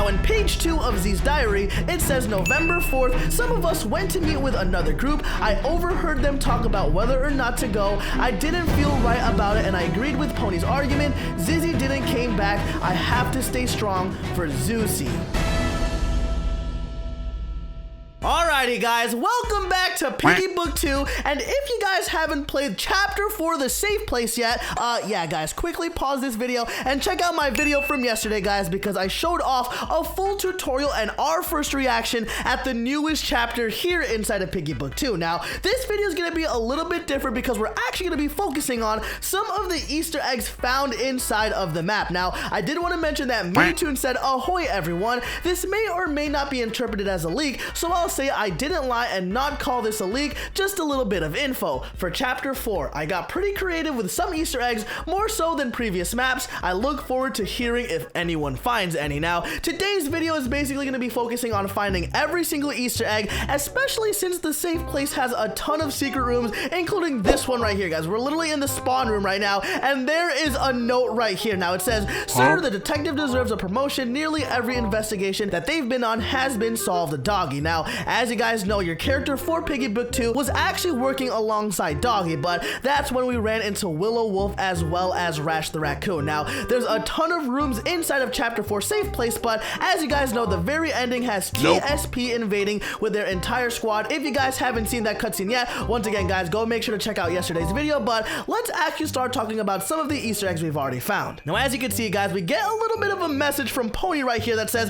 in page 2 of Z's diary, it says November 4th, some of us went to meet with another group. I overheard them talk about whether or not to go. I didn't feel right about it and I agreed with Pony's argument. ZIZZY didn't came back. I have to stay strong for ZIZZY. Alrighty guys, welcome back to Piggy Book 2, and if you guys haven't played Chapter 4, The Safe Place yet, yeah guys, quickly pause this video and check out my video from yesterday guys, because I showed off a full tutorial and our first reaction at the newest chapter here inside of Piggy Book 2. Now, this video is going to be a little bit different because we're actually going to be focusing on some of the Easter eggs found inside of the map. Now, I did want to mention that MIKEYDOOD said, ahoy everyone, this may or may not be interpreted as a leak, so I'll say I didn't lie and not call this a leak, just a little bit of info. For Chapter 4, I got pretty creative with some Easter eggs, more so than previous maps. I look forward to hearing if anyone finds any. Now, today's video is basically going to be focusing on finding every single Easter egg, especially since the safe place has a ton of secret rooms, including this one right here, guys. We're literally in the spawn room right now, and there is a note right here. Now, it says, sir, the detective deserves a promotion. Nearly every investigation that they've been on has been solved, Doggy. Now, as you guys know, your character for Piggy Book 2 was actually working alongside Doggy, but that's when we ran into Willow Wolf as well as Rash the Raccoon. Now, there's a ton of rooms inside of Chapter 4 Safe Place, but as you guys know, the very ending has TSP invading with their entire squad. If you guys haven't seen that cutscene yet, once again, guys, go make sure to check out yesterday's video, but let's actually start talking about some of the Easter eggs we've already found. Now, as you can see, guys, we get a little bit of a message from Pony right here that says,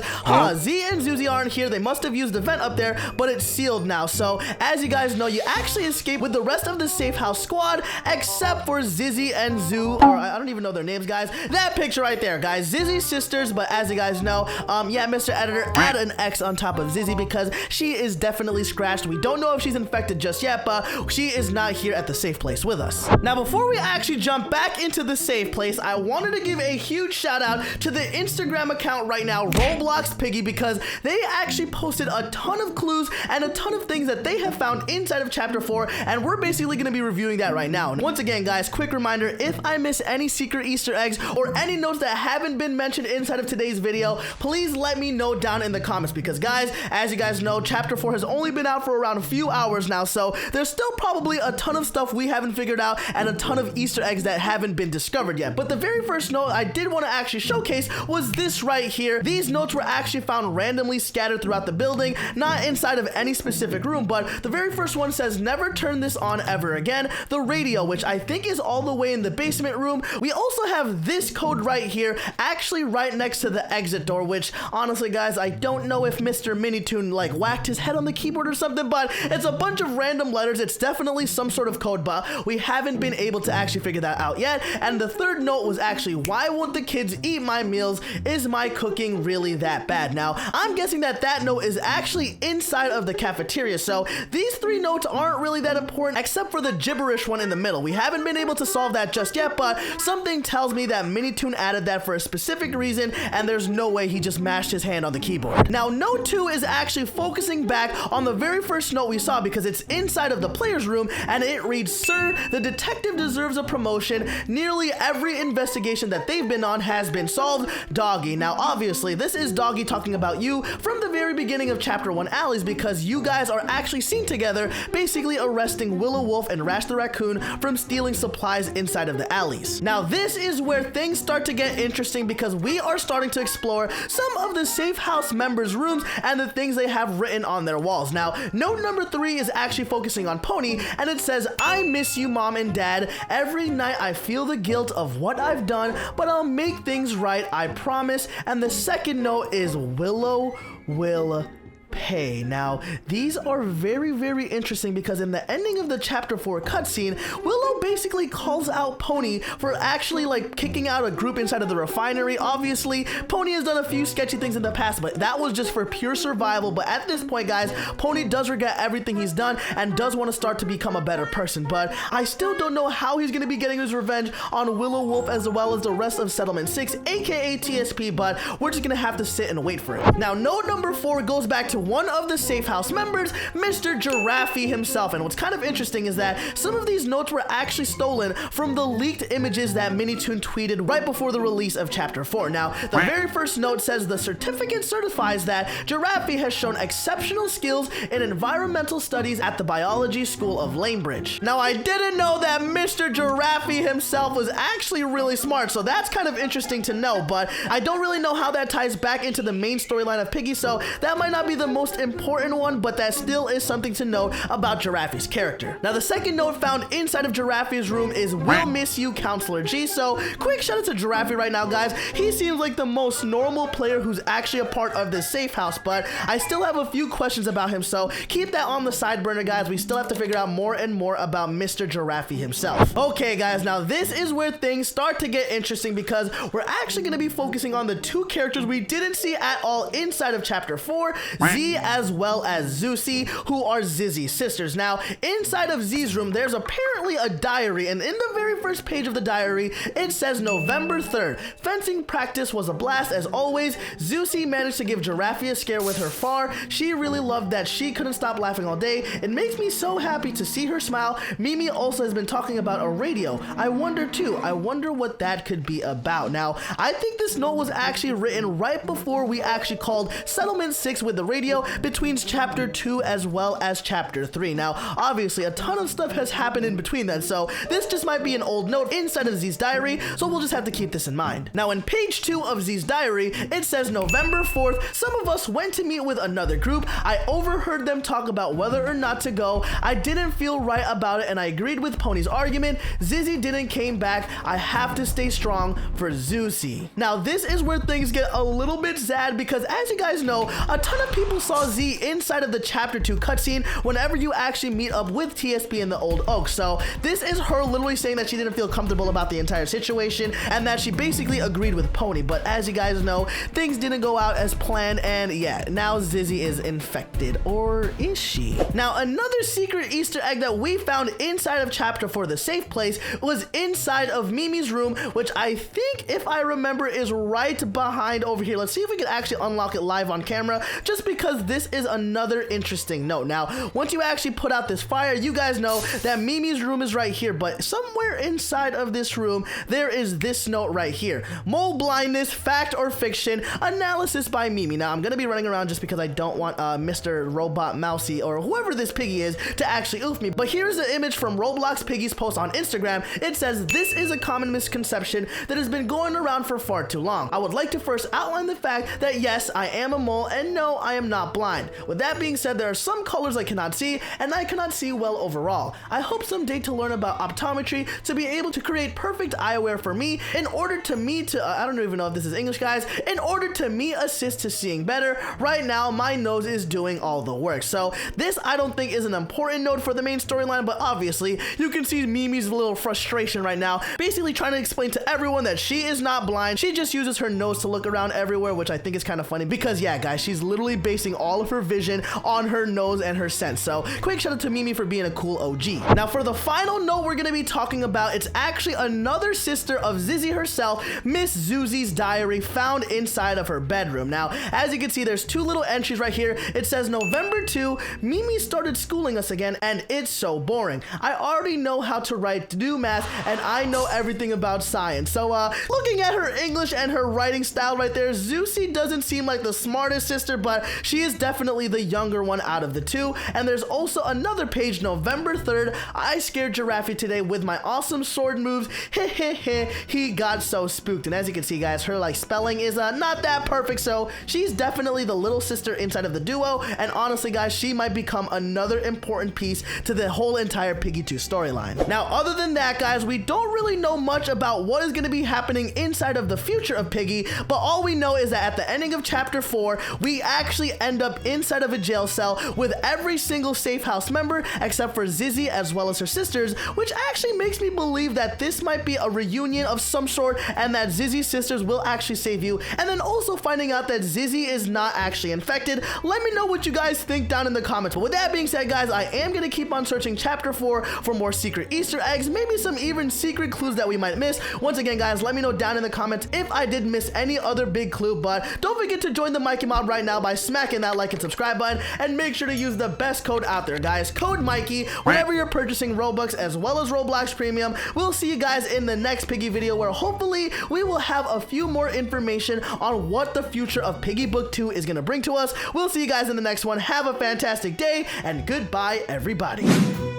Z and ZIZZY aren't here. They must have used the vent up there, but it's sealed now. So as you guys know, you actually escape with the rest of the safe house squad except for ZIZZY and Zoo, or I don't even know their names, guys. That picture right there, guys, ZIZZY's sisters, but as you guys know, yeah, Mr. Editor, add an X on top of ZIZZY because she is definitely scratched. We don't know if she's infected just yet, but she is not here at the safe place with us. Now, before we actually jump back into the safe place, I wanted to give a huge shout out to the Instagram account right now, Roblox Piggy, because they actually posted a ton of clues and a ton of things that they have found inside of Chapter 4, and we're basically going to be reviewing that right now. Once again, guys, quick reminder, if I miss any secret Easter eggs or any notes that haven't been mentioned inside of today's video, please let me know down in the comments, because guys, as you guys know, Chapter 4 has only been out for around a few hours now, so there's still probably a ton of stuff we haven't figured out and a ton of Easter eggs that haven't been discovered yet. But the very first note I did want to actually showcase was this right here. These notes were actually found randomly scattered throughout the building, not inside of any specific room, but the very first one says, never turn this on ever again. The radio, which I think is all the way in the basement room. We also have this code right here, actually right next to the exit door, which honestly, guys, I don't know if Mr. MiniToon like whacked his head on the keyboard or something, but it's a bunch of random letters. It's definitely some sort of code, but we haven't been able to actually figure that out yet. And the third note was actually, why won't the kids eat my meals? Is my cooking really that bad? Now, I'm guessing that that note is actually inside of the cafeteria, so these three notes aren't really that important except for the gibberish one in the middle. We haven't been able to solve that just yet, but something tells me that MiniToon added that for a specific reason, and there's no way he just mashed his hand on the keyboard. Now, note 2 is actually focusing back on the very first note we saw because it's inside of the player's room, and it reads, sir, the detective deserves a promotion. Nearly every investigation that they've been on has been solved, Doggy. Now, obviously, this is Doggy talking about you from the very beginning of Chapter 1 Alleys, because you guys are actually seen together basically arresting Willow Wolf and Rash the Raccoon from stealing supplies inside of the alleys. Now, this is where things start to get interesting because we are starting to explore some of the safe house members' rooms and the things they have written on their walls. Now, note number 3 is actually focusing on Pony, and it says, I miss you, Mom and Dad. Every night I feel the guilt of what I've done, but I'll make things right, I promise. And the second note is Willow will pay. Now, these are very, very interesting because in the ending of the Chapter 4 cutscene, Willow basically calls out Pony for actually like kicking out a group inside of the refinery. Obviously, Pony has done a few sketchy things in the past, but that was just for pure survival. But at this point, guys, Pony does regret everything he's done and does want to start to become a better person. But I still don't know how he's going to be getting his revenge on Willow Wolf as well as the rest of Settlement 6, aka TSP, but we're just going to have to sit and wait for it. Now, note number 4 goes back to one one of the safe house members, Mr. Giraffe himself. And what's kind of interesting is that some of these notes were actually stolen from the leaked images that Minitoon tweeted right before the release of Chapter 4. Now, the very first note says the certificate certifies that Giraffe has shown exceptional skills in environmental studies at the biology school of Lanebridge. Now, I didn't know that Mr. Giraffe himself was actually really smart, so that's kind of interesting to know, but I don't really know how that ties back into the main storyline of Piggy, so that might not be the most important one, but that still is something to note about Giraffe's character. Now, the second note found inside of Giraffe's room is "We'll miss you, Counselor G." So, quick shout out to Giraffe right now, guys. He seems like the most normal player who's actually a part of this safe house, but I still have a few questions about him, so keep that on the side burner, guys. We still have to figure out more and more about Mr. Giraffe himself. Okay, guys, now this is where things start to get interesting because we're actually going to be focusing on the two characters we didn't see at all inside of Chapter 4, Z as well as ZIZZY, who are Zizzy's sisters. Now, inside of Z's room, there's apparently a diary, and in the very first page of the diary, it says November 3rd. Fencing practice was a blast as always. ZIZZY managed to give Giraffe a scare with her far. She really loved that she couldn't stop laughing all day. It makes me so happy to see her smile. Mimi also has been talking about a radio. I wonder too. I wonder what that could be about. Now, I think this note was actually written right before we actually called Settlement 6 with the radio between Chapter 2 as well as Chapter 3. Now, obviously, a ton of stuff has happened in between then, so this just might be an old note inside of Z's diary, so we'll just have to keep this in mind. Now, in page 2 of Z's diary, it says November 4th, some of us went to meet with another group. I overheard them talk about whether or not to go. I didn't feel right about it, and I agreed with Pony's argument. ZIZZY didn't came back. I have to stay strong for ZIZZY. Now, this is where things get a little bit sad because, as you guys know, a ton of people saw Z inside of the Chapter 2 cutscene whenever you actually meet up with TSB in the Old Oak. So this is her literally saying that she didn't feel comfortable about the entire situation and that she basically agreed with Pony. But as you guys know, things didn't go out as planned, and yeah, now ZIZZY is infected. Or is she? Now, another secret Easter egg that we found inside of Chapter 4, the safe place, was inside of Mimi's room, which I think, if I remember, is right behind over here. Let's see if we can actually unlock it live on camera, just because this is another interesting note. Now, once you actually put out this fire, you guys know that Mimi's room is right here, but somewhere inside of this room, there is this note right here. Mole blindness, fact or fiction, analysis by Mimi. Now, I'm going to be running around just because I don't want Mr. Robot Mousy or whoever this piggy is to actually oof me. But here's an image from Roblox Piggy's post on Instagram. It says, "This is a common misconception that has been going around for far too long. I would like to first outline the fact that yes, I am a mole, and no, I am not blind. With that being said, there are some colors I cannot see, and I cannot see well overall. I hope someday to learn about optometry to be able to create perfect eyewear for me in order to me to, I don't even know if this is English, guys, in order to me assist to seeing better. Right now, my nose is doing all the work." So this, I don't think, is an important note for the main storyline, but obviously, you can see Mimi's little frustration right now, basically trying to explain to everyone that she is not blind. She just uses her nose to look around everywhere, which I think is kind of funny because, yeah, guys, she's literally basing all of her vision on her nose and her sense. So quick shout out to Mimi for being a cool OG. Now, for the final note we're going to be talking about, it's actually another sister of ZIZZY herself, Miss Zuzi's diary, found inside of her bedroom. Now, as you can see, there's two little entries right here. It says November 2, Mimi started schooling us again, and it's so boring. I already know how to write, to do math, and I know everything about science. So, looking at her English and her writing style right there, ZIZZY doesn't seem like the smartest sister, but she is definitely the younger one out of the two. And there's also another page, November 3rd, I scared Giraffe today with my awesome sword moves. He got so spooked. And as you can see, guys, her like spelling is not that perfect, so she's definitely the little sister inside of the duo. And honestly, guys, she might become another important piece to the whole entire Piggy 2 storyline. Now, other than that, guys, we don't really know much about what is going to be happening inside of the future of Piggy, but all we know is that at the ending of Chapter 4, we actually end up inside of a jail cell with every single safe house member except for ZIZZY as well as her sisters, which actually makes me believe that this might be a reunion of some sort and that ZIZZY's sisters will actually save you. And then also finding out that ZIZZY is not actually infected. Let me know what you guys think down in the comments. But with that being said, guys, I am going to keep on searching Chapter 4 for more secret Easter eggs, maybe some even secret clues that we might miss. Once again, guys, let me know down in the comments if I did miss any other big clue, but don't forget to join the Mikey Mob right now by smacking clicking that like and subscribe button, and make sure to use the best code out there, guys. Code Mikey whenever you're purchasing Robux as well as Roblox Premium. We'll see you guys in the next Piggy video, where hopefully we will have a few more information on what the future of Piggy Book 2 is going to bring to us. We'll see you guys in the next one. Have a fantastic day, and goodbye, everybody.